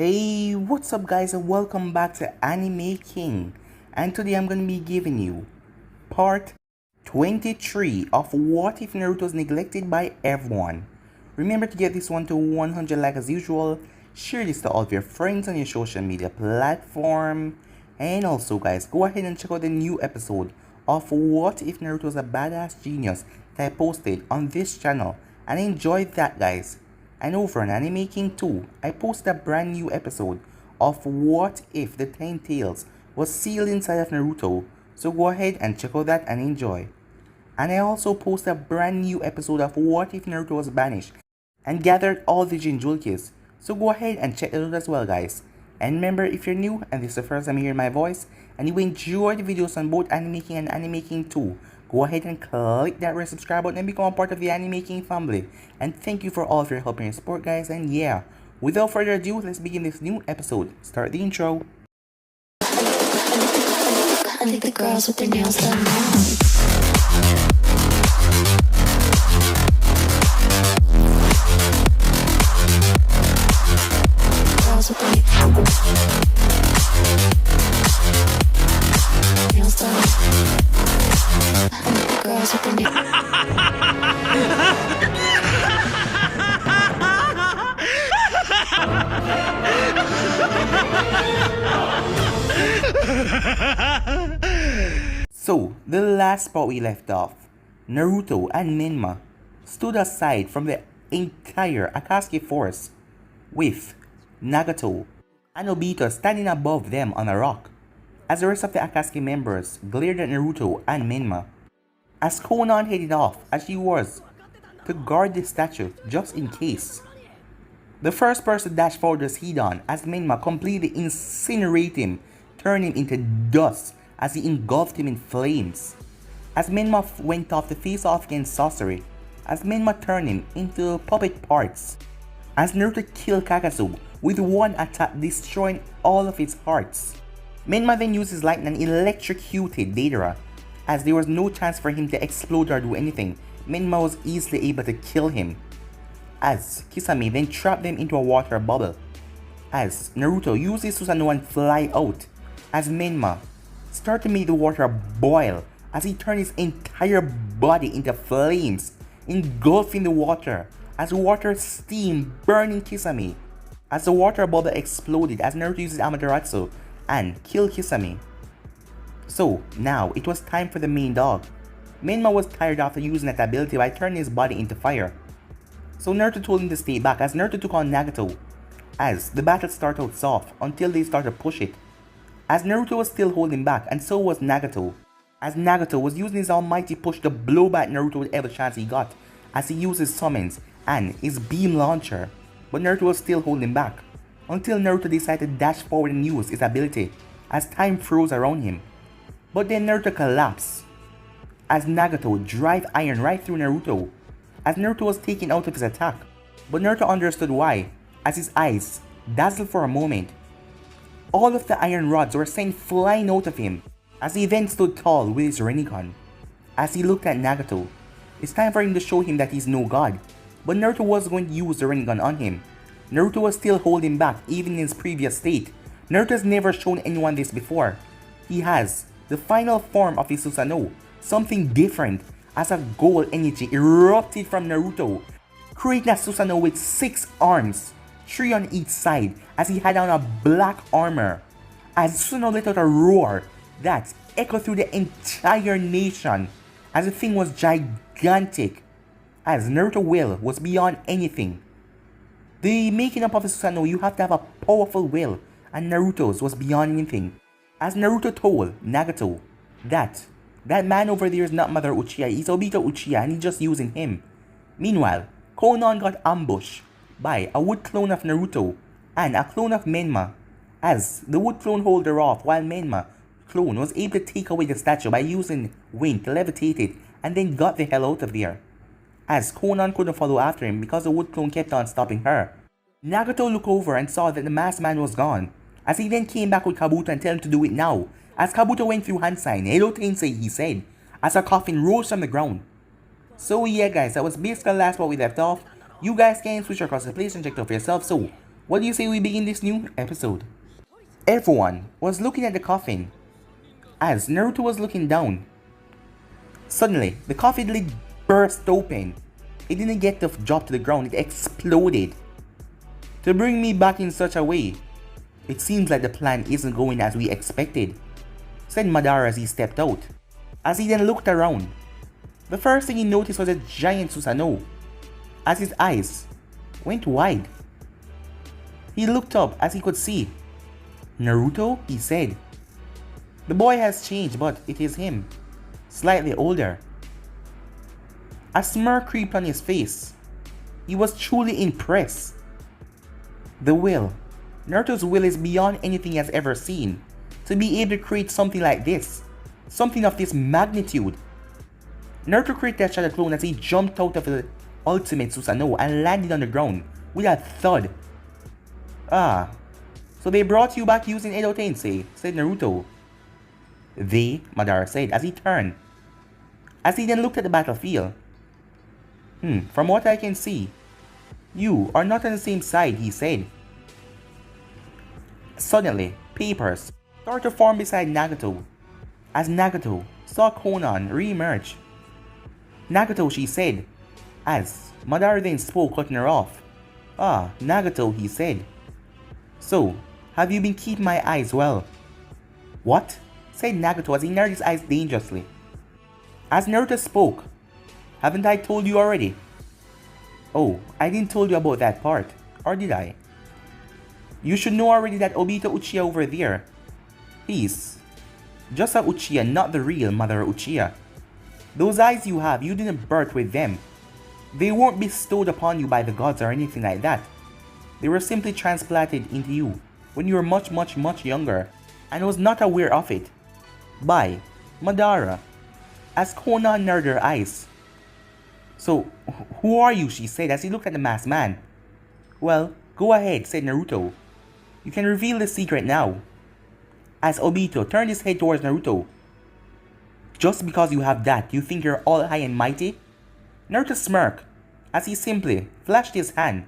Hey, what's up guys, and welcome back to Anime King. And today I'm going to be giving you part 23 of What If Naruto was Neglected by Everyone. Remember to get this one to 100 likes as usual, share this to all of your friends on your social media platform, and also guys, go ahead and check out the new episode of What If Naruto was a Badass Genius that I posted on this channel, and enjoy that guys. And over on Anime King 2, I posted a brand new episode of What If the 10 Tails was sealed inside of Naruto, so go ahead and check out that and enjoy. And I also posted a brand new episode of What If Naruto was banished and gathered all the Jinchurikis, so go ahead and check that out as well guys. And remember, if you're new and this is the first time you hear my voice and you enjoy the videos on both Anime King and Anime King 2, go ahead and click that red subscribe button and become a part of the Anime King family. And thank you for all of your help and your support guys, and yeah, without further ado, let's begin this new episode. Start the intro. I think the girls with their nails done now. Girls with their nails done. I think the girls with their So, the last spot we left off, Naruto and Menma stood aside from the entire Akatsuki force, with Nagato and Obito standing above them on a rock, as the rest of the Akatsuki members glared at Naruto and Menma, as Konan headed off as she was to guard the statue just in case. The first person dashed forward was Hidan as Menma completely incinerated him, turning him into dust as he engulfed him in flames. As Menma went off to face off against sorcery, as Menma turned him into puppet parts, as Naruto killed Kakazu with one attack, destroying all of his hearts. Menma then used his lightning and electrocuted Deidara. As there was no chance for him to explode or do anything, Menma was easily able to kill him. As Kisame then trapped them into a water bubble. As Naruto used his Susanoo and fly out. As Menma started to make the water boil as he turned his entire body into flames, engulfing the water as water steam burning Kisame. As the water bubble exploded as Naruto uses Amaterasu and killed Kisame. So now it was time for the main dog. Menma was tired after using that ability by turning his body into fire. So Naruto told him to stay back as Naruto took on Nagato. As the battle started out soft until they started to push it. As Naruto was still holding back, and so was Nagato. As Nagato was using his almighty push to blow back Naruto with every chance he got, as he used his summons and his beam launcher. But Naruto was still holding back, until Naruto decided to dash forward and use his ability, as time froze around him. But then Naruto collapsed, as Nagato drive iron right through Naruto, as Naruto was taken out of his attack. But Naruto understood why, as his eyes dazzled for a moment. All of the iron rods were sent flying out of him, as he then stood tall with his Rinnegan. As he looked at Nagato, it's time for him to show him that he's no god, but Naruto was going to use the Rinnegan on him. Naruto was still holding back even in his previous state. Naruto has never shown anyone this before. He has the final form of his Susanoo, something different, as a gold energy erupted from Naruto, creating a Susanoo with 6 arms, 3 on each side, as he had on a black armor. As Susanoo let out a roar that echoed through the entire nation, as the thing was gigantic, as Naruto's will was beyond anything. The making up of a Susanoo, you have to have a powerful will, and Naruto's was beyond anything. As Naruto told Nagato that man over there is not Mother Uchiha, he's Obito Uchiha and he's just using him. Meanwhile, Konan got ambushed by a wood clone of Naruto and a clone of Menma, as the wood clone hold her off while Menma clone was able to take away the statue by using wind to levitate it and then got the hell out of there. As Konan couldn't follow after him because the wood clone kept on stopping her. Nagato looked over and saw that the masked man was gone, as he then came back with Kabuto and told him to do it now. As Kabuto went through hand sign, "Hello Tensei," he said, as a coffin rose from the ground. So yeah guys, that was basically the last part we left off. You guys can switch across the place and check it out for yourself. So What do you say we begin this new episode? Everyone was looking at the coffin as Naruto was looking down. Suddenly, the coffin lid burst open. It didn't get to drop to the ground, it exploded. To bring me back in such a way, it seems like the plan isn't going as we expected, said Madara as he stepped out. As he then looked around, the first thing he noticed was a giant Susanoo, as his eyes went wide. He looked up as he could see. Naruto, he said. The boy has changed, but it is him, slightly older. A smirk creeped on his face. He was truly impressed. The will. Naruto's will is beyond anything he has ever seen. To be able to create something like this, something of this magnitude. Naruto created a shadow clone as he jumped out of the ultimate Susanoo and landed on the ground with a thud. Ah, so they brought you back using Edo Tensei, said Naruto. They, Madara said as he turned. As he then looked at the battlefield. From what I can see, you are not on the same side, he said. Suddenly, papers started to form beside Nagato, as Nagato saw Konan re-emerge. Nagato, she said, as Madara then spoke, cutting her off. Ah, Nagato, he said. So, have you been keeping my eyes well? What? Said Nagato as he narrowed his eyes dangerously. As Naruto spoke, haven't I told you already? Oh, I didn't tell you about that part, or did I? You should know already that Obito Uchiha over there, he's just a Uchiha, not the real Mother Uchiha. Those eyes you have, you didn't birth with them. They weren't bestowed upon you by the gods or anything like that. They were simply transplanted into you when you were much younger and was not aware of it. By Madara, as Konan narrowed her eyes. So, who are you, she said as he looked at the masked man. Well, go ahead, said Naruto. You can reveal the secret now. As Obito turned his head towards Naruto. Just because you have that, you think you're all high and mighty? Naruto smirked as he simply flashed his hand.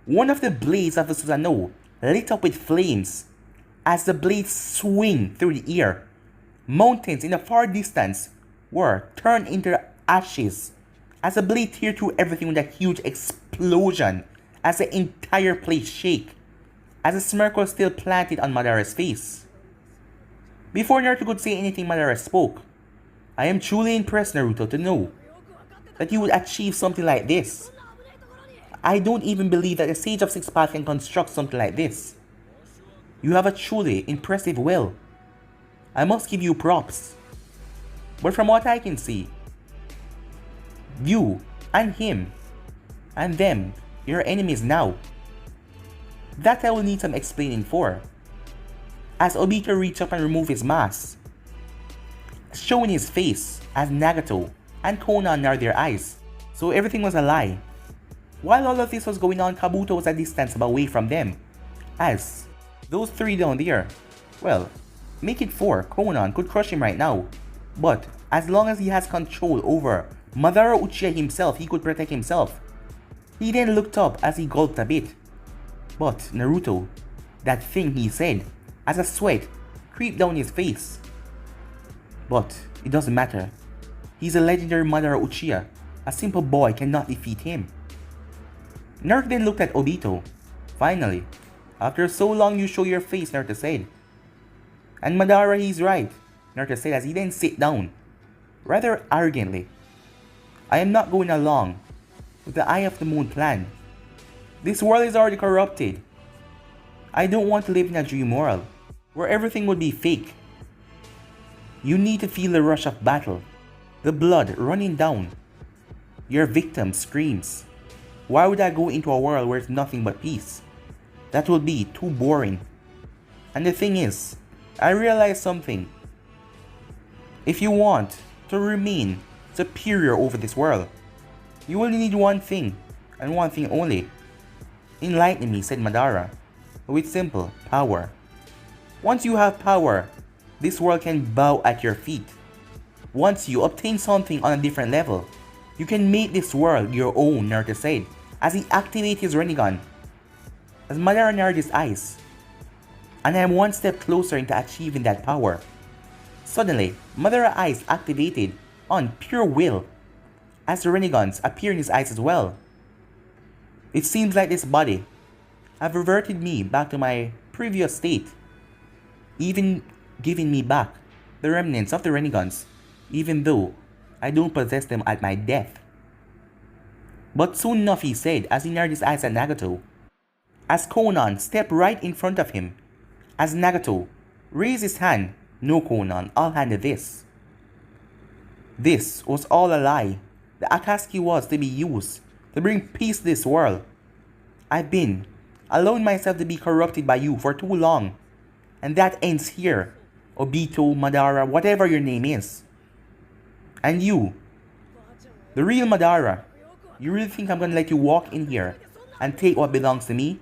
One of the blades of the Susanoo lit up with flames as the blades swing through the air. Mountains in the far distance were turned into ashes as the blade teared through everything with a huge explosion as the entire place shook, as a smirk was still planted on Madara's face. Before Naruto could say anything, Madara spoke. I am truly impressed, Naruto, to know that you would achieve something like this. I don't even believe that a Sage of Six Paths can construct something like this. You have a truly impressive will. I must give you props. But from what I can see, you and him and them, you're enemies now. That I will need some explaining for. As Obito reached up and removed his mask, showing his face as Nagato and Konan narrowed their eyes. So everything was a lie. While all of this was going on, Kabuto was a distance away from them. As those three down there, well, make it 4, Konan could crush him right now. But as long as he has control over Madara Uchiha himself, he could protect himself. He then looked up as he gulped a bit. But Naruto, that thing he said, as a sweat creeped down his face. But it doesn't matter. He's a legendary Madara Uchiha. A simple boy cannot defeat him. Naruto then looked at Obito. Finally, after so long you show your face, Naruto said. And Madara, he's right, Naruto said as he then sat down, rather arrogantly. I am not going along with the Eye of the Moon plan. This world is already corrupted. I don't want to live in a dream world where everything would be fake. You need to feel the rush of battle, the blood running down. Your victim screams. Why would I go into a world where it's nothing but peace? That would be too boring. And the thing is, I realized something. If you want to remain superior over this world, you only need one thing, and one thing only. Enlighten me, said Madara, with simple power. Once you have power, this world can bow at your feet. Once you obtain something on a different level, you can make this world your own, Naruto said, as he activated his Rinnegan. as Madara narrowed his eyes, and I am one step closer into achieving that power. Suddenly, Madara's eyes activated on pure will, as the Renegons appear in his eyes as well. It seems like this body have reverted me back to my previous state, even giving me back the remnants of the Renegons, even though I don't possess them at my death. But soon enough, he said as he narrowed his eyes at Nagato, as Konan stepped right in front of him. As Nagato raised his hand, "No, Konan, I'll handle this." This was all a lie. The Akatsuki was to be used to bring peace to this world. I've been allowing myself to be corrupted by you for too long, and that ends here, Obito, Madara, whatever your name is. And you, the real Madara, you really think I'm gonna let you walk in here and take what belongs to me?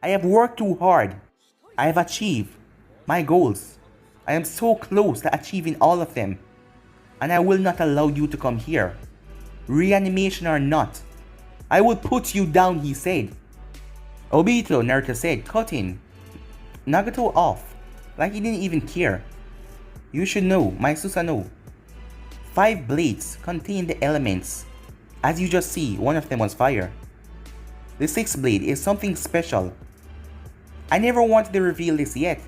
I have worked too hard. I have achieved my goals. I am so close to achieving all of them, and I will not allow you to come here. Reanimation or not, I will put you down, he said. Obito, Naruto said, cutting Nagato off like he didn't even care. You should know, my Susanoo. 5 blades contain the elements. As you just see, one of them was fire. The 6th blade is something special. I never wanted to reveal this yet,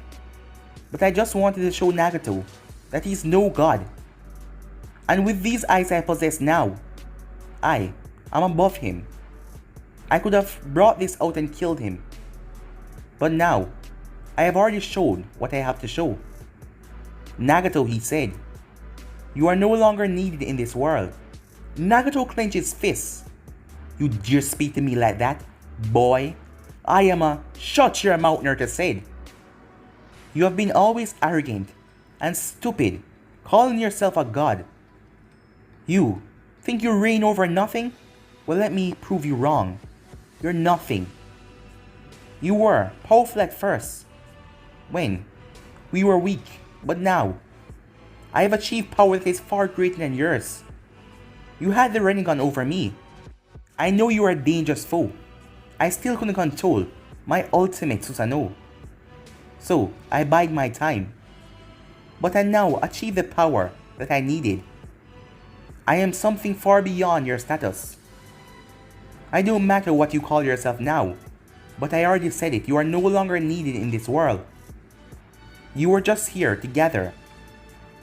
but I just wanted to show Nagato that he's no god. And with these eyes I possess now, I am above him. I could have brought this out and killed him, but now I have already shown what I have to show. Nagato, he said, you are no longer needed in this world. Nagato clenched his fists. You dare speak to me like that, boy? I am a— Shut your mouth, Naruto said. You have been always arrogant and stupid, calling yourself a god. You think you reign over nothing? Well, let me prove you wrong. You're nothing. You were powerful at first, when we were weak, but now I have achieved power that is far greater than yours. You had the Rinnegan over me. I know you are a dangerous foe. I still couldn't control my ultimate Susanoo. So I bide my time. But I now achieved the power that I needed. I am something far beyond your status. I don't matter what you call yourself now, but I already said it, you are no longer needed in this world. You were just here to gather.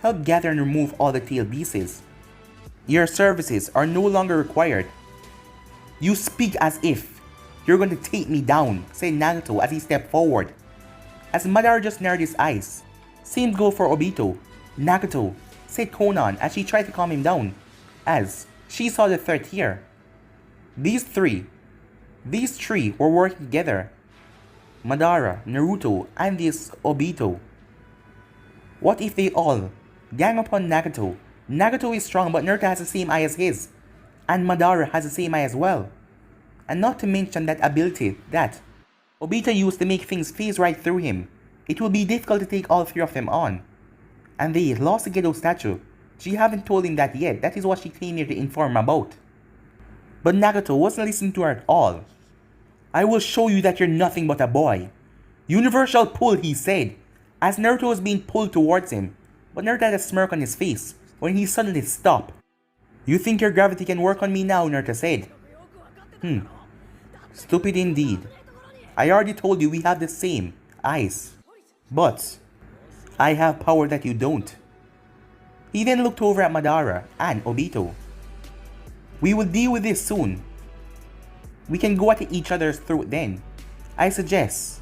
Help gather and remove all the tail pieces. Your services are no longer required. You speak as if you're going to take me down, said Nagato as he stepped forward. As Madara just narrowed his eyes, same go for Obito. Nagato, said Konan as she tried to calm him down, as she saw the threat here. These three were working together. Madara, Naruto, and this Obito. What if they all gang upon Nagato? Nagato is strong, but Naruto has the same eye as his, and Madara has the same eye as well. And not to mention that ability that Obito used to make things phase right through him. It will be difficult to take all 3 of them on. And they lost the Gedo statue. She haven't told him that yet. That is what she came here to inform him about. But Nagato wasn't listening to her at all. I will show you that you're nothing but a boy. Universal pull, he said, as Naruto was being pulled towards him. But Naruto had a smirk on his face when he suddenly stopped. You think your gravity can work on me now, Naruto said. Stupid indeed. I already told you we have the same eyes. But I have power that you don't. He then looked over at Madara and Obito. We will deal with this soon. We can go at each other's throat then. I suggest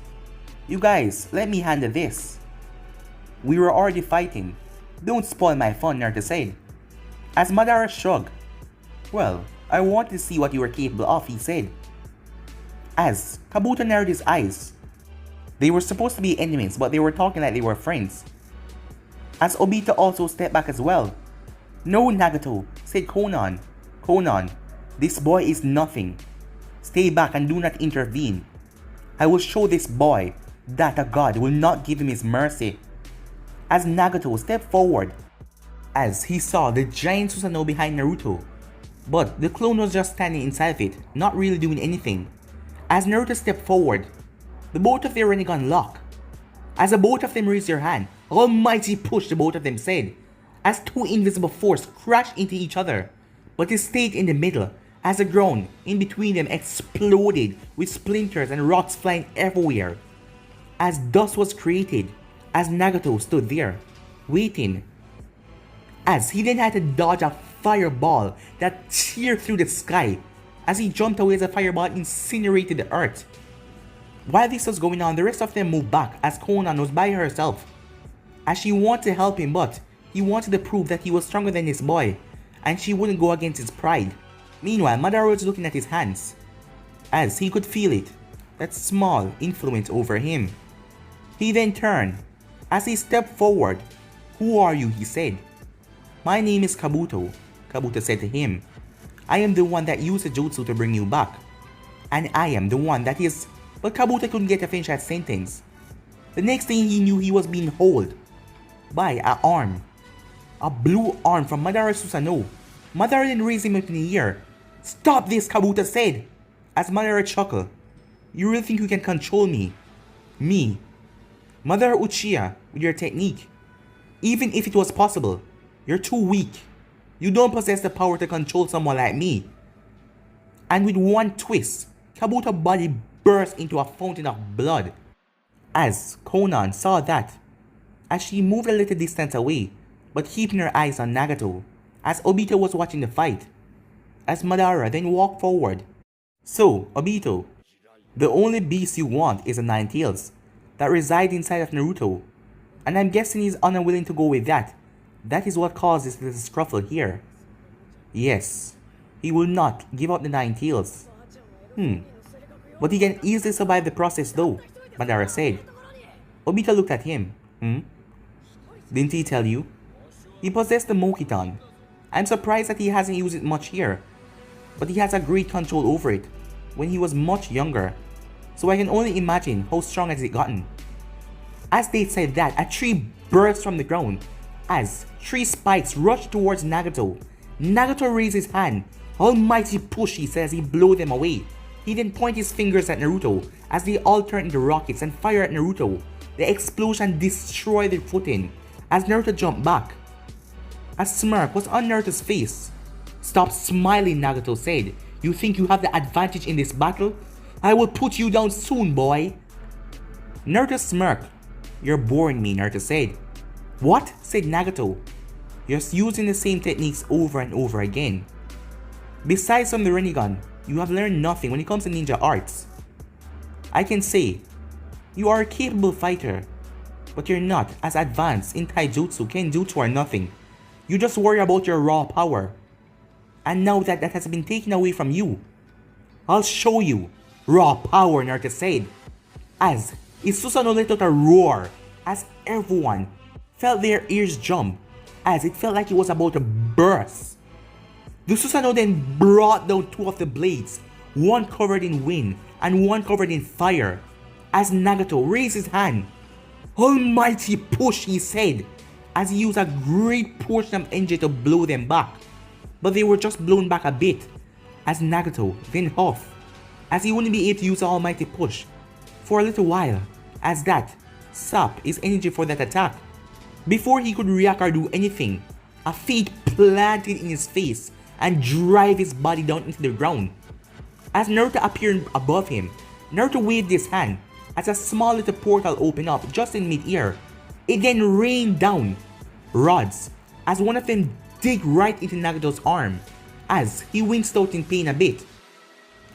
you guys let me handle this. We were already fighting. Don't spoil my fun, Naruto said. As Madara shrugged. Well, I want to see what you were capable of, he said. As Kabuto narrowed his eyes. They were supposed to be enemies, but they were talking like they were friends. As Obito also stepped back as well. No, Nagato, said Konan. Konan, this boy is nothing. Stay back and do not intervene. I will show this boy that a god will not give him his mercy. As Nagato stepped forward, as he saw the giant Susanoo behind Naruto. But the clone was just standing inside of it, not really doing anything. As Naruto stepped forward, The both of their Rinnegan lock. As the both of them raised their hand, almighty push the both of them said, as two invisible forces crashed into each other, but it stayed in the middle, as the ground in between them exploded with splinters and rocks flying everywhere. As dust was created, as Nagato stood there, waiting, as he then had to dodge a fireball that teared through the sky, as he jumped away as a fireball incinerated the earth. While this was going on, the rest of them moved back as Konan was by herself, as she wanted to help him, but he wanted to prove that he was stronger than this boy, and she wouldn't go against his pride. Meanwhile, Madara was looking at his hands, as he could feel it, that small influence over him. He then turned. As he stepped forward, "Who are you?" he said. "My name is Kabuto," Kabuto said to him. "I am the one that used the jutsu to bring you back. And I am the one that is..." But Kabuto couldn't get to finish that sentence. The next thing he knew, he was being held by an arm. A blue arm from Madara Susanoo. Madara then raised him up in the air. "Stop this," Kabuto said, as Madara chuckled. "You really think you can control me? Me, Madara Uchiha, with your technique? Even if it was possible, you're too weak. You don't possess the power to control someone like me." And with one twist, Kabuto's body burst into a fountain of blood. As Konan saw that, as she moved a little distance away, but keeping her eyes on Nagato, as Obito was watching the fight, as Madara then walked forward. "So, Obito, the only beast you want is a Nine Tails that reside inside of Naruto, and I'm guessing he's unwilling to go with that. That is what causes this scruffle here." "Yes, he will not give up the Nine Tails." "But he can easily survive the process though," Madara said. Obito looked at him. "Didn't he tell you? He possessed the Mokiton. I'm surprised that he hasn't used it much here, but he has a great control over it when he was much younger, so I can only imagine how strong has it gotten." As they said that, a tree burst from the ground, as 3 spikes rushed towards Nagato. Nagato raised his hand. "Almighty push," he said as he blew them away. He then pointed his fingers at Naruto as they all turned into rockets and fired at Naruto. The explosion destroyed their footing as Naruto jumped back. A smirk was on Naruto's face. "Stop smiling," Nagato said. "You think you have the advantage in this battle? I will put you down soon, boy." Naruto smirked. "You're boring me," Naruto said. "What?" said Nagato. "You're using the same techniques over and over again. Besides from the Rinnegan, you have learned nothing when it comes to ninja arts. I can say, you are a capable fighter, but you're not as advanced in taijutsu, kenjutsu or nothing. You just worry about your raw power. And now that has been taken away from you, I'll show you raw power," Naruto said. As Susanoo let out a roar, as everyone felt their ears jump, as it felt like it was about to burst. The Susanoo then brought down 2 of the blades, one covered in wind and one covered in fire, as Nagato raised his hand. "Almighty push," he said, as he used a great portion of energy to blow them back. But they were just blown back a bit, as Nagato then huffed, as he wouldn't be able to use the almighty push for a little while, as that sap his energy for that attack. Before he could react or do anything, a feet planted in his face and drive his body down into the ground. As Naruto appeared above him, Naruto waved his hand as a small little portal opened up just in mid-air. It then rained down rods as one of them dig right into Nagato's arm, as he winced out in pain a bit.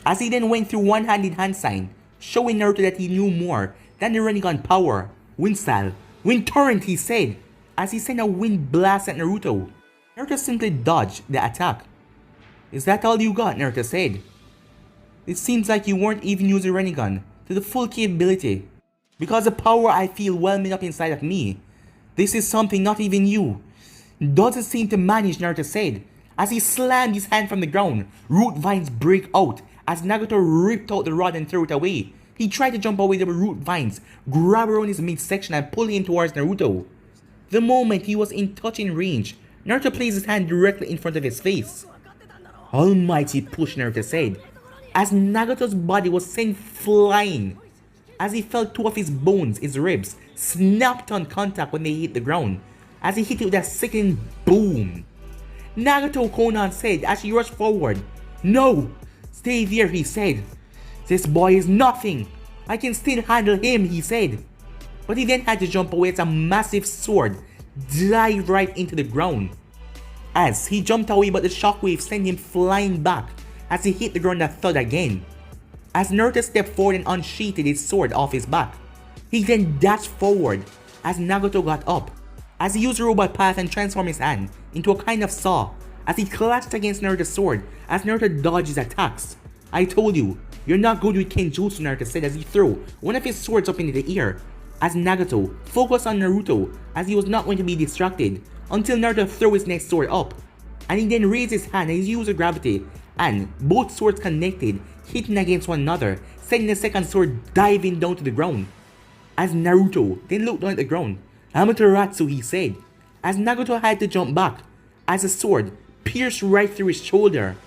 As he then went through one-handed hand sign, showing Naruto that he knew more than the Rinnegan power. "Wind style, wind torrent," he said, as he sent a wind blast at Naruto. Naruto simply dodged the attack. "Is that all you got?" Naruto said. "It seems like you weren't even using Rinnegan to the full capability. Because the power I feel whelming up inside of me, this is something not even you doesn't seem to manage," Naruto said. As he slammed his hand from the ground, root vines break out as Nagato ripped out the rod and threw it away. He tried to jump away the root vines, grab around his midsection and pull him towards Naruto. The moment he was in touching range, Naruto placed his hand directly in front of his face. "Almighty push," Naruto said, as Nagato's body was sent flying, as he felt two of his bones, his ribs, snapped on contact when they hit the ground, as he hit it with a sickening boom. Nagato, Konan said as he rushed forward. "No! Stay there," he said. "This boy is nothing. I can still handle him," he said. But he then had to jump away as a massive sword dived right into the ground. As he jumped away, but the shockwave sent him flying back as he hit the ground a thud again. As Naruto stepped forward and unsheathed his sword off his back, he then dashed forward as Nagato got up, as he used robot path and transformed his hand into a kind of saw as he clashed against Naruto's sword as Naruto dodged his attacks. "I told you, you're not good with Kenjutsu," Naruto said as he threw one of his swords up into the air, as Nagato focused on Naruto as he was not going to be distracted until Naruto threw his next sword up, and he then raised his hand and he used gravity, and both swords connected, hitting against one another, sending the second sword diving down to the ground. As Naruto then looked down at the ground, "Amaterasu," he said, as Nagato had to jump back as the sword pierced right through his shoulder,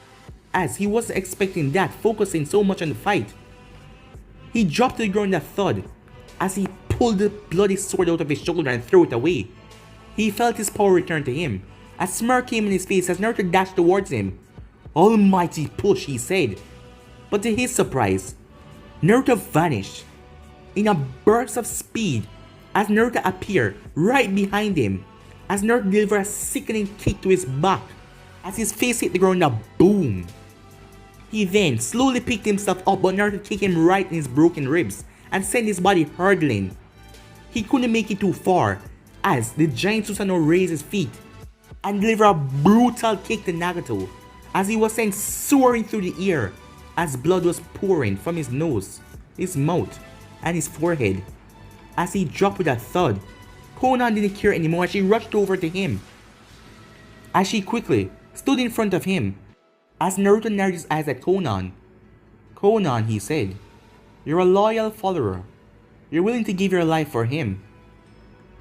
as he wasn't expecting that, focusing so much on the fight. He dropped to the ground a thud as he pulled the bloody sword out of his shoulder and threw it away. He felt his power return to him. A smirk came in his face as Naruto dashed towards him. "Almighty push," he said. But to his surprise, Naruto vanished in a burst of speed as Naruto appeared right behind him, as Naruto delivered a sickening kick to his back as his face hit the ground a boom. He then slowly picked himself up, but Naruto kicked him right in his broken ribs and sent his body hurtling. He couldn't make it too far as the giant Susanoo raised his feet and delivered a brutal kick to Nagato as he was sent soaring through the air as blood was pouring from his nose, his mouth, and his forehead. As he dropped with a thud, Konan didn't care anymore as she rushed over to him. As she quickly stood in front of him, as Naruto narrowed his eyes at Konan. "Konan," he said, "you're a loyal follower. You're willing to give your life for him.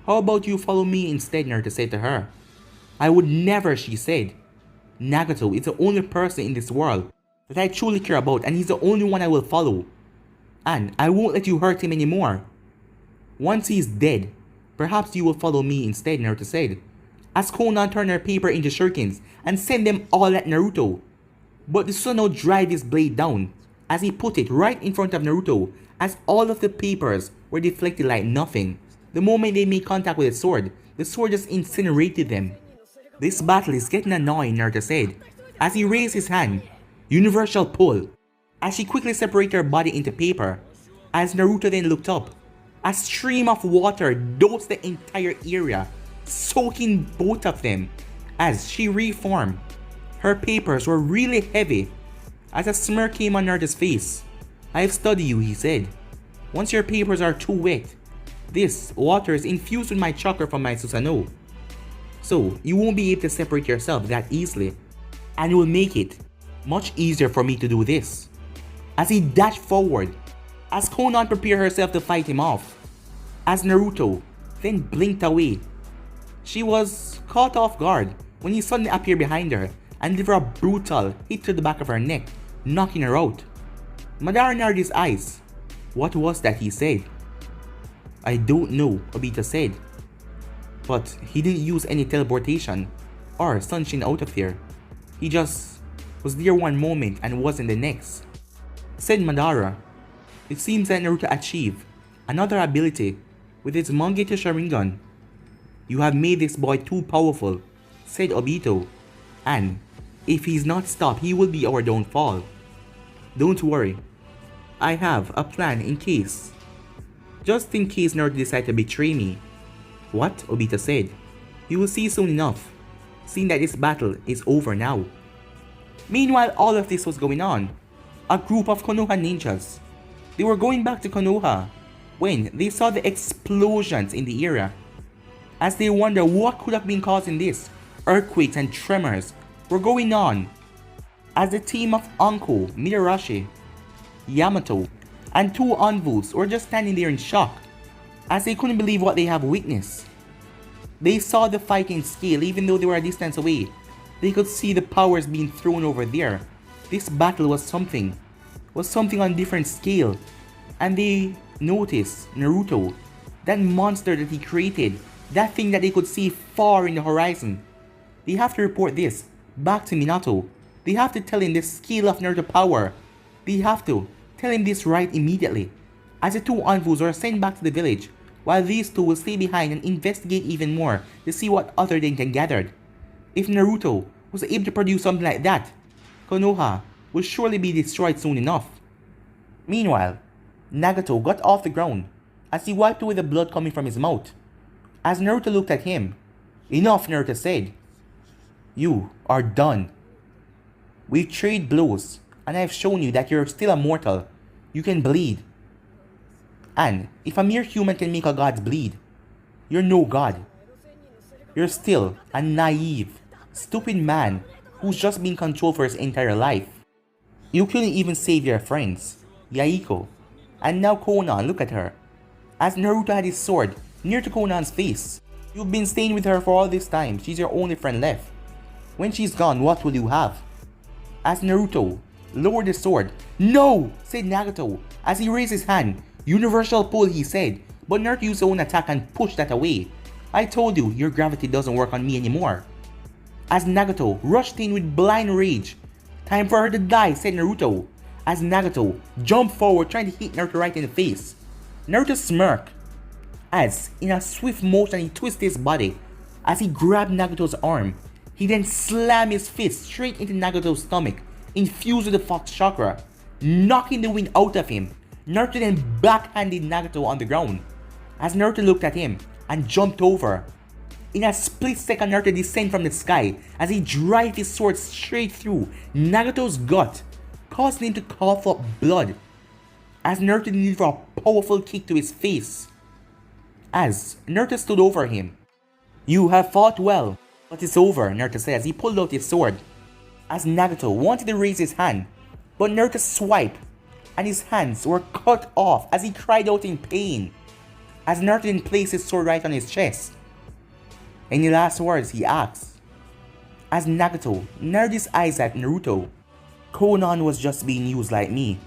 How about you follow me instead?" Naruto said to her. "I would never," she said. "Nagato is the only person in this world that I truly care about, and he's the only one I will follow. And I won't let you hurt him anymore. Once he's dead, perhaps you will follow me instead," Naruto said, as Konan turned her paper into shurikens and sent them all at Naruto. But the Susanoo drive his blade down as he put it right in front of Naruto, as all of the papers were deflected like nothing. The moment they made contact with the sword just incinerated them. "This battle is getting annoying," Naruto said, as he raised his hand. Universal pull, as she quickly separated her body into paper. As Naruto then looked up, a stream of water doused the entire area, soaking both of them. As she reformed, her papers were really heavy. As a smirk came on Naruto's face. "I've studied you," he said. "Once your papers are too wet, this water is infused with my chakra from my Susanoo. So you won't be able to separate yourself that easily, and it will make it much easier for me to do this." As he dashed forward, as Konan prepared herself to fight him off, as Naruto then blinked away. She was caught off guard when he suddenly appeared behind her and delivered a brutal hit to the back of her neck, knocking her out. Madara narrowed his eyes. "What was that?" he said. "I don't know," Obito said. "But he didn't use any teleportation or sunshine out of there. He just was there one moment and wasn't the next," said Madara. "It seems that Naruto achieved another ability with his Mangekyo Sharingan. You have made this boy too powerful," said Obito, "and if he's not stopped, he will be our downfall. Don't worry, I have a plan just in case Naruto decides to betray me." "What?" Obito said. "You will see soon enough, seeing that this battle is over now." Meanwhile, all of this was going on. A group of Konoha ninjas. They were going back to Konoha when they saw the explosions in the area. As they wondered what could have been causing this, earthquakes and tremors were going on. As the team of Anko, Mitarashi, Yamato, and two envoys were just standing there in shock, as they couldn't believe what they have witnessed. They saw the fighting scale even though they were a distance away. They could see the powers being thrown over there. This battle was something on a different scale, and they Notice Naruto, that monster that he created, that thing that they could see far in the horizon. They have to report this back to Minato. They have to tell him the scale of Naruto power. They have to tell him this right immediately. As the two envoys are sent back to the village, while these two will stay behind and investigate even more to see what other they can gather. If Naruto was able to produce something like that, Konoha will surely be destroyed soon enough. Meanwhile, Nagato got off the ground as he wiped away the blood coming from his mouth. As Naruto looked at him, enough, Naruto said. You are done. We've traded blows, and I've shown you that you're still a mortal. You can bleed. And if a mere human can make a god bleed, you're no god. You're still a naive, stupid man who's just been controlled for his entire life. You couldn't even save your friends, Yaiko. And now Konan, look at her. As Naruto had his sword near to Konan's face. You've been staying with her for all this time. She's your only friend left. When she's gone, what will you have? As Naruto lowered his sword. No! Said Nagato as he raised his hand. Universal pull, he said. But Naruto used his own attack and pushed that away. I told you, your gravity doesn't work on me anymore. As Nagato rushed in with blind rage. Time for her to die, said Naruto. As Nagato jumped forward trying to hit Naruto right in the face. Naruto smirked. As, in a swift motion, he twisted his body. As he grabbed Nagato's arm. He then slammed his fist straight into Nagato's stomach, infused with the Fox Chakra, knocking the wind out of him. Naruto then backhanded Nagato on the ground. As Naruto looked at him and jumped over. In a split second, Naruto descended from the sky as he drive his sword straight through Nagato's gut, causing him to cough up blood. As Naruto delivered a powerful kick to his face. As Naruto stood over him. You have fought well, but it's over, Naruto said as he pulled out his sword. As Nagato wanted to raise his hand, but Naruto swiped, and his hands were cut off as he cried out in pain. As Naruto then placed his sword right on his chest. Any last words, he asked. As Nagato narrowed his eyes at Naruto. Konan was just being used like me.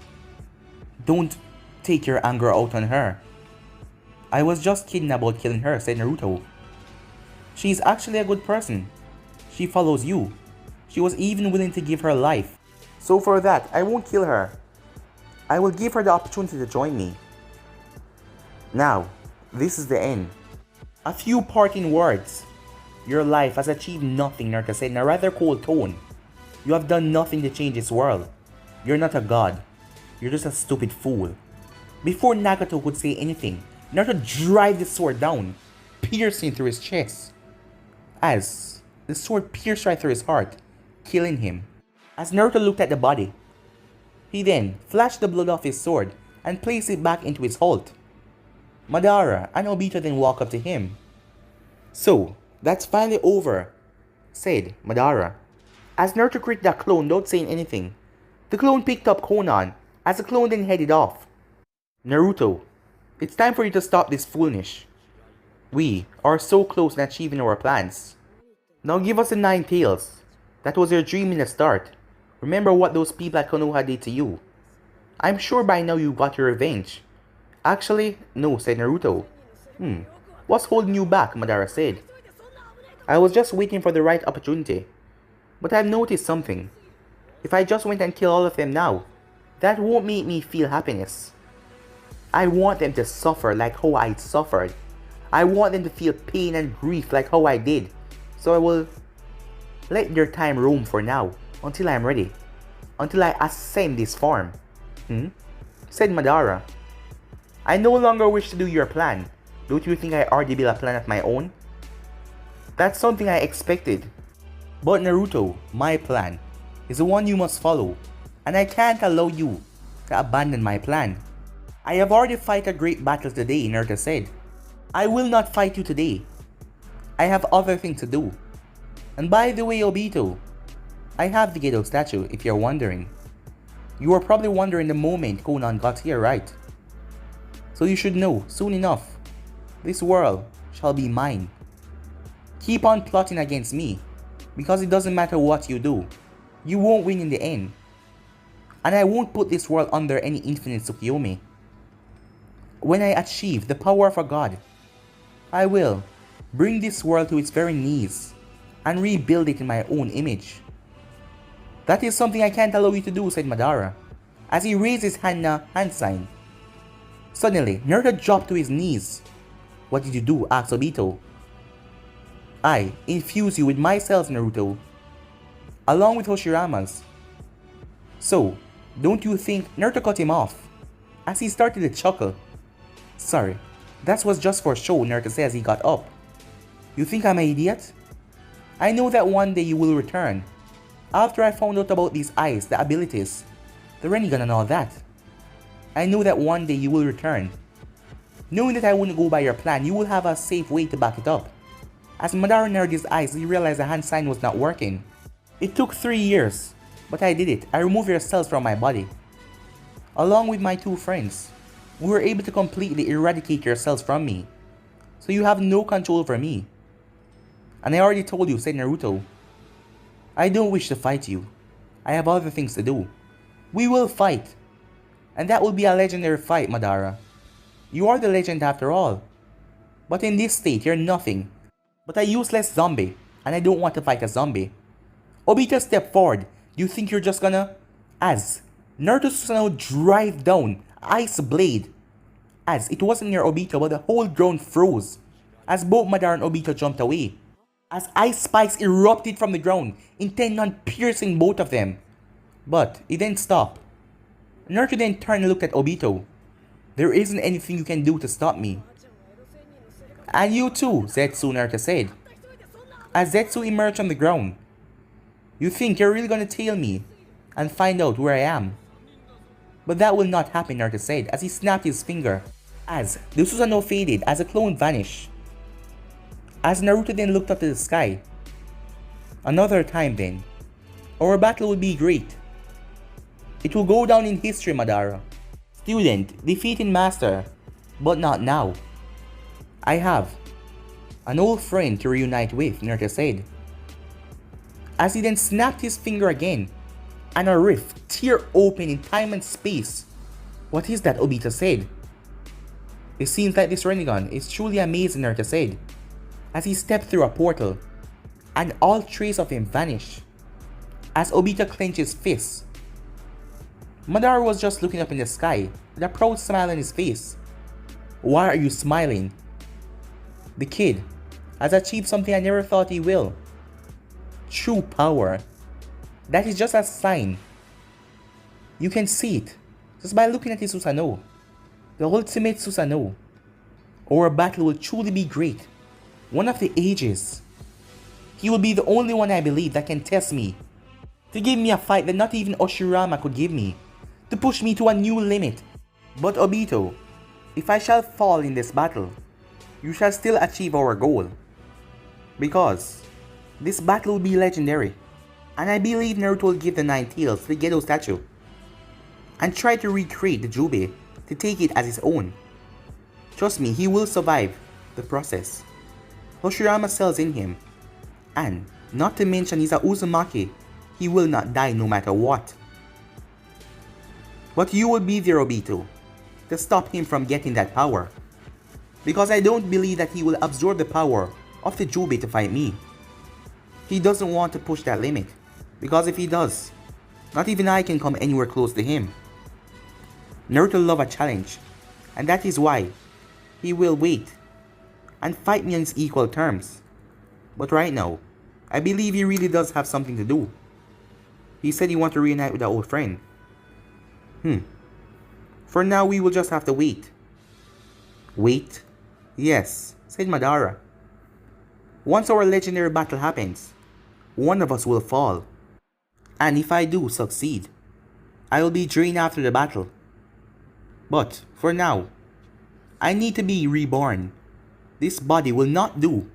Don't take your anger out on her. I was just kidding about killing her, said Naruto. She's actually a good person. She follows you. She was even willing to give her life. So for that, I won't kill her. I will give her the opportunity to join me. Now, this is the end. A few parting words. Your life has achieved nothing, Naruto said in a rather cold tone. You have done nothing to change this world. You're not a god. You're just a stupid fool. Before Nagato could say anything, Naruto drive the sword down, piercing through his chest. As the sword pierced right through his heart, killing him. As Naruto looked at the body, he then flashed the blood off his sword and placed it back into his Holt. Madara and Obito then walked up to him. So, that's finally over, said Madara. As Naruto greeted the clone without saying anything, the clone picked up Konan as the clone then headed off. Naruto, it's time for you to stop this foolishness. We are so close in achieving our plans. Now give us the 9 tails. That was your dream in the start. Remember what those people at Konoha did to you. I'm sure by now you got your revenge. Actually, no, said Naruto. What's holding you back, Madara said. I was just waiting for the right opportunity. But I've noticed something. If I just went and killed all of them now, that won't make me feel happiness. I want them to suffer like how I suffered. I want them to feel pain and grief like how I did. So I will let their time roam for now, until I'm ready. Until I ascend this form. Said Madara. I no longer wish to do your plan. Don't you think I already built a plan of my own? That's something I expected. But Naruto, my plan, is the one you must follow. And I can't allow you to abandon my plan. I have already fought a great battle today, Naruto said. I will not fight you today. I have other things to do. And by the way, Obito, I have the Gedo statue if you're wondering. You are probably wondering the moment Konan got here, right? So you should know, soon enough, this world shall be mine. Keep on plotting against me, because it doesn't matter what you do, you won't win in the end. And I won't put this world under any infinite Tsukiyomi. When I achieve the power of a god, I will bring this world to its very knees and rebuild it in my own image. That is something I can't allow you to do, said Madara, as he raised his hand in a hand sign. Suddenly, Naruto dropped to his knees. What did you do? Asked Obito. I infuse you with my cells, Naruto, along with Hoshirama's. So, don't you think Naruto cut him off, as he started to chuckle. Sorry, that was just for show, Naruto said as he got up. You think I'm an idiot? I know that one day you will return. After I found out about these eyes, the abilities, the Rinnegan and all that. I know that one day you will return. Knowing that I wouldn't go by your plan, you will have a safe way to back it up. As Madara narrowed his eyes, he realized the hand sign was not working. It took 3 years, but I did it. I removed your cells from my body. Along with my 2 friends, we were able to completely eradicate your cells from me. So you have no control over me. And I already told you, said Naruto. I don't wish to fight you. I have other things to do. We will fight. And that will be a legendary fight, Madara. You are the legend after all. But in this state, you're nothing but a useless zombie. And I don't want to fight a zombie. Obito stepped forward. You think you're just gonna? As Naruto Susanoo drive down Ice Blade. As it wasn't near Obito, but the whole ground froze. As both Madara and Obito jumped away. As ice spikes erupted from the ground, intent on piercing both of them. But it didn't stop. Naruto then turned and looked at Obito. There isn't anything you can do to stop me. And you too, Zetsu, Naruto said. As Zetsu emerged from the ground. You think you're really gonna tail me and find out where I am? But that will not happen, Naruto said as he snapped his finger. As the Susanoo faded as the clone vanished. As Naruto then looked up to the sky. Another time then. Our battle will be great. It will go down in history, Madara. Student defeating master, but not now. I have an old friend to reunite with, Naruto said. As he then snapped his finger again, and a rift tear open in time and space. What is that? Obito said. It seems like this Rinnegan is truly amazing, Naruto said, as he stepped through a portal, and all trace of him vanished. As Obito clenched his fists, Madara was just looking up in the sky with a proud smile on his face. Why are you smiling? The kid has achieved something I never thought he will. True power. That is just a sign. You can see it just by looking at his Susanoo. The ultimate Susanoo. Our battle will truly be great. One of the ages. He will be the only one I believe that can test me. To give me a fight that not even Oshirama could give me. To push me to a new limit. But Obito, if I shall fall in this battle, you shall still achieve our goal. Because this battle will be legendary. And I believe Naruto will give the 9 tails to the Gedo statue. And try to recreate the Jubei to take it as his own. Trust me, he will survive the process. Hoshirama cells in him. And not to mention he's a Uzumaki. He will not die no matter what. But you will be there, Obito, to stop him from getting that power. Because I don't believe that he will absorb the power of the Jubei to fight me. He doesn't want to push that limit. Because if he does, not even I can come anywhere close to him. Naruto loves a challenge. And that is why he will wait and fight me on his equal terms. But right now, I believe he really does have something to do. He said he wants to reunite with that old friend. For now, we will just have to wait. Wait? Yes, said Madara. Once our legendary battle happens, one of us will fall. And if I do succeed, I will be drained after the battle. But for now, I need to be reborn. This body will not do.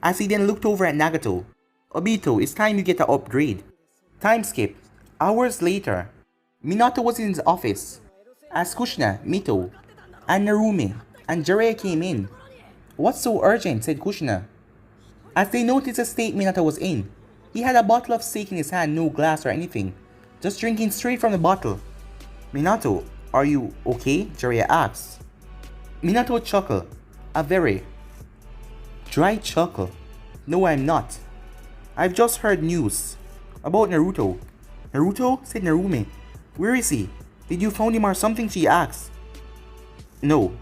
As he then looked over at Nagato. Obito, it's time you get the upgrade. Time skip. Hours later, Minato was in his office. As Kushina, Mito, and Narumi and Jiraiya came in. What's so urgent? Said Kushina. As they noticed the state Minato was in, he had a bottle of sake in his hand, no glass or anything, just drinking straight from the bottle. Minato, Are you okay? Jiraiya asks. Minato chuckled, a very dry chuckle. No, I'm not. I've just heard news about Naruto. Naruto? Said Narumi. Where is he? Did you find him or something? She asked. No.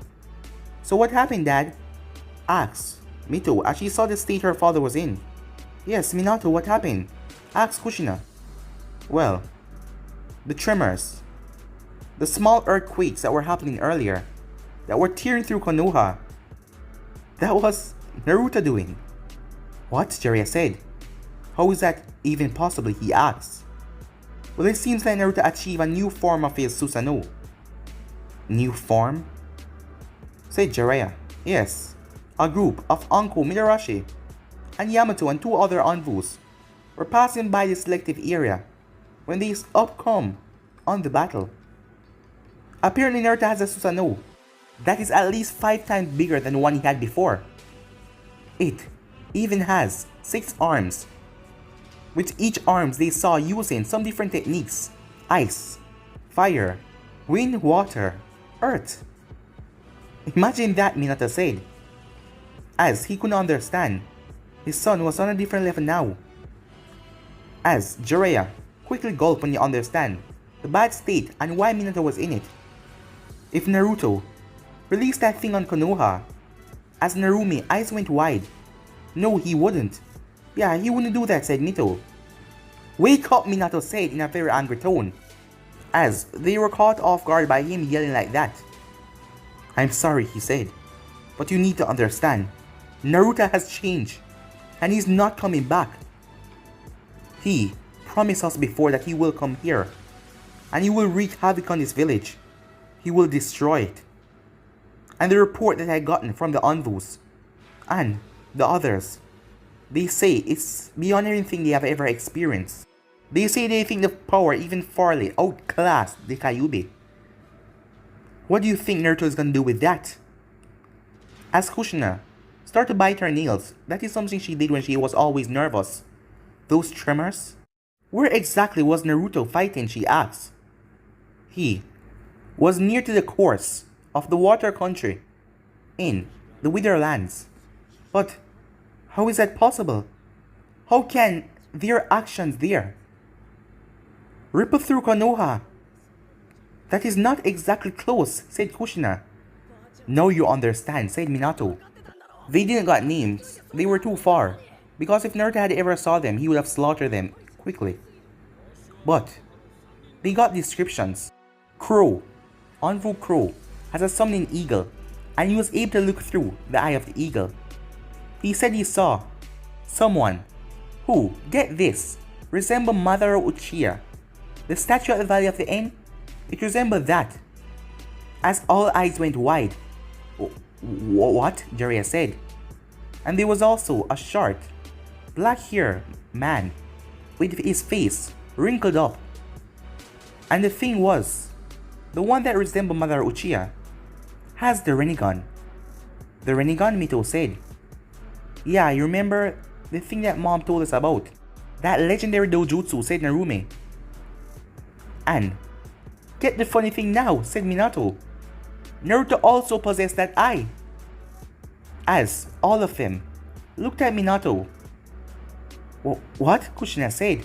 So what happened, Dad? Asked Mito as she saw the state her father was in. Yes, Minato, what happened? Asked Kushina. Well, the tremors. The small earthquakes that were happening earlier. That were tearing through Konoha. That was Naruto doing. What? Jiraiya said. How is that even possible? He asked. Well, it seems like Naruto achieved a new form of his Susanoo. New form? Said Jiraiya. Yes. A group of Anko, Midarashi, and Yamato and two other Anvus were passing by the selective area when they upcome on the battle. Apparently Naruto has a Susanoo that is at least 5 times bigger than the one he had before. It even has 6 arms. With each arms they saw using some different techniques. Ice, fire, wind, water, earth. Imagine that, Minato said. As he couldn't understand, his son was on a different level now. As Jiraiya quickly gulped when you understand the bad state and why Minato was in it. If Naruto released that thing on Konoha, as Narumi eyes went wide. No, he wouldn't. Yeah, he wouldn't do that, said Mito. Wake up, Minato said in a very angry tone, as they were caught off guard by him yelling like that. I'm sorry, he said, but you need to understand, Naruto has changed, and he's not coming back. He promised us before that he will come here, and he will wreak havoc on this village. He will destroy it. And the report that I gotten from the Anvus, and the others, they say it's beyond anything they have ever experienced. They say they think the power even farly outclassed the Kyuubi. What do you think Naruto is gonna do with that? As Kushina started to bite her nails, that is something she did when she was always nervous. Those tremors? Where exactly was Naruto fighting, she asked. He was near to the course of the water country, in the Witherlands. But how is that possible? How can their actions there ripple through Konoha? That is not exactly close, said Kushina. Now you understand, said Minato. They didn't got names, they were too far, because if Naruto had ever saw them, he would have slaughtered them quickly. But they got descriptions. Crow, Anvu Crow, has a summoning eagle, and he was able to look through the eye of the eagle. He said he saw someone who, get this, resembled Madara Uchiha. The statue at the Valley of the End, it resembled that. As all eyes went wide. What? Jiraiya said. And there was also a short, black-haired man with his face wrinkled up. And the thing was, the one that resembled Madara Uchiha has the Rinnegan. The Rinnegan, Mito said. Yeah, you remember the thing that mom told us about? That legendary dojutsu, said Narumi. And get the funny thing now, said Minato. Naruto also possessed that eye. As all of them looked at Minato. What? Kushina said.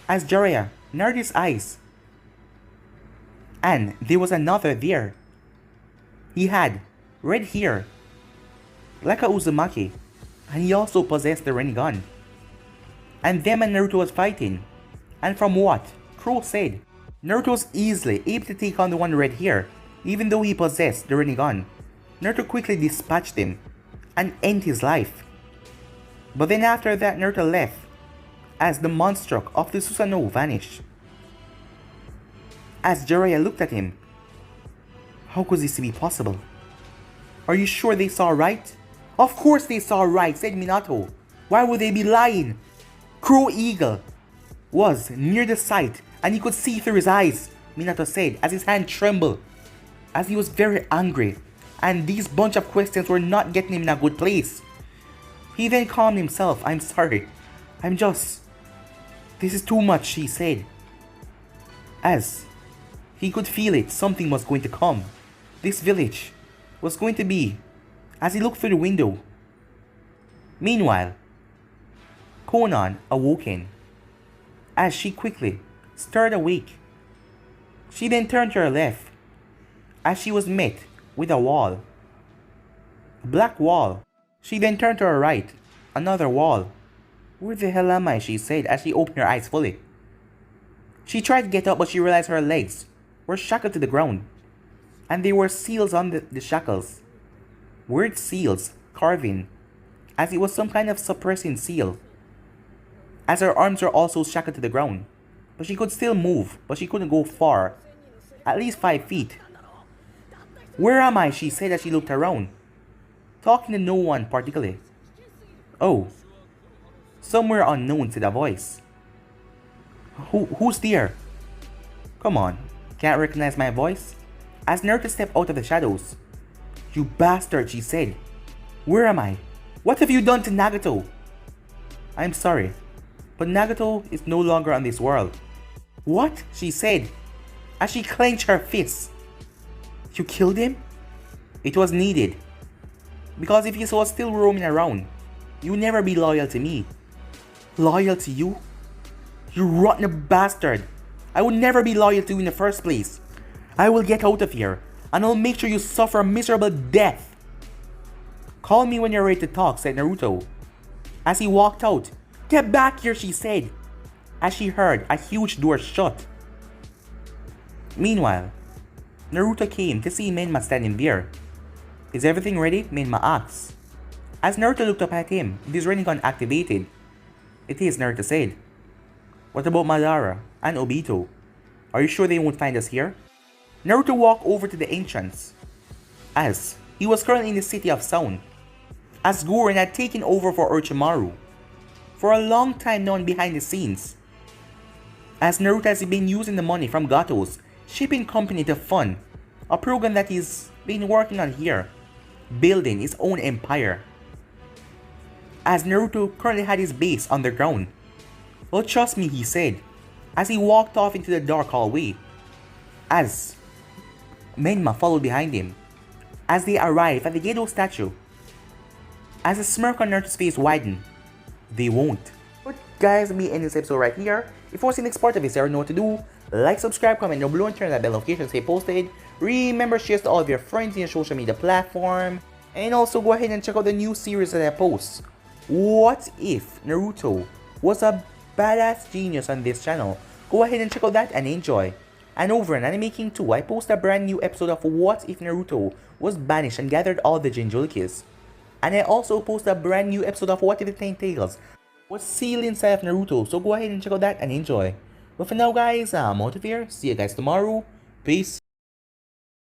As Jiraiya narrowed his eyes. And there was another there. He had red hair, like a Uzumaki, and he also possessed the Rinnegan. And them and Naruto was fighting. And from what Crow said, Naruto was easily able to take on the one with red hair, even though he possessed the Rinnegan. Naruto quickly dispatched him and ended his life. But then after that, Naruto left as the monstruo of the Susanoo vanished. As Jiraiya looked at him, how could this be possible? Are you sure they saw right? Of course they saw right, said Minato. Why would they be lying? Crow Eagle was near the site and he could see through his eyes, Minato said as his hand trembled, as he was very angry, and these bunch of questions were not getting him in a good place. He then calmed himself. I'm sorry. This is too much, he said. As He could feel it, something was going to come. This village was going to be, as he looked through the window. Meanwhile, Conan awoken. As she quickly stirred awake, she then turned to her left as she was met with a wall. A black wall. She then turned to her right. Another wall. Where the hell am I? She said as she opened her eyes fully. She tried to get up, but she realized her legs were shackled to the ground, and there were seals on the shackles. Weird seals carving, as it was some kind of suppressing seal. As her arms were also shackled to the ground, but she could still move, but she couldn't go far, at least 5 feet. Where am I? She said as she looked around, talking to no one particularly. Oh, somewhere unknown, said a voice. Who's there? Come on, can't recognize my voice? As Naruto stepped out of the shadows. You bastard, she said. Where am I? What have you done to Nagato? I'm sorry, but Nagato is no longer on this world. What? She said, as she clenched her fists. You killed him? It was needed. Because if he was still roaming around, you'd never be loyal to me. Loyal to you? You rotten bastard! I would never be loyal to you in the first place. I will get out of here, and I'll make sure you suffer a miserable death. Call me when you're ready to talk, said Naruto. As he walked out, get back here, she said, as she heard a huge door shut. Meanwhile, Naruto came to see Menma standing there. Is everything ready? Menma asked. As Naruto looked up at him, his Rinnegan gun activated. It is, Naruto said. What about Madara and Obito? Are you sure they won't find us here? Naruto walked over to the entrance, as he was currently in the city of Sound, as Gurren had taken over for Orochimaru. For a long time now behind the scenes, as Naruto has been using the money from Gato's shipping company to fund a program that he's been working on here, building his own empire. As Naruto currently had his base underground. Well, trust me, he said, as he walked off into the dark hallway, as Menma followed behind him, as they arrived at the Gedo statue. As a smirk on Naruto's face widened, they won't. But guys, me end this episode right here. If you want to see the next part of this, you know what to do. Like, subscribe, comment down below, and turn that bell notification to stay posted. Remember, share to all of your friends in your social media platform. And also go ahead and check out the new series that I post. What if Naruto was a badass genius on this channel? Go ahead and check out that and enjoy. And over in Anime King 2, I post a brand new episode of What If Naruto was banished and gathered all the Jinchurikis. And I also post a brand new episode of What If the Ten Tails was sealed inside of Naruto, so go ahead and check out that and enjoy. But for now guys, I'm out of here. See you guys tomorrow. Peace.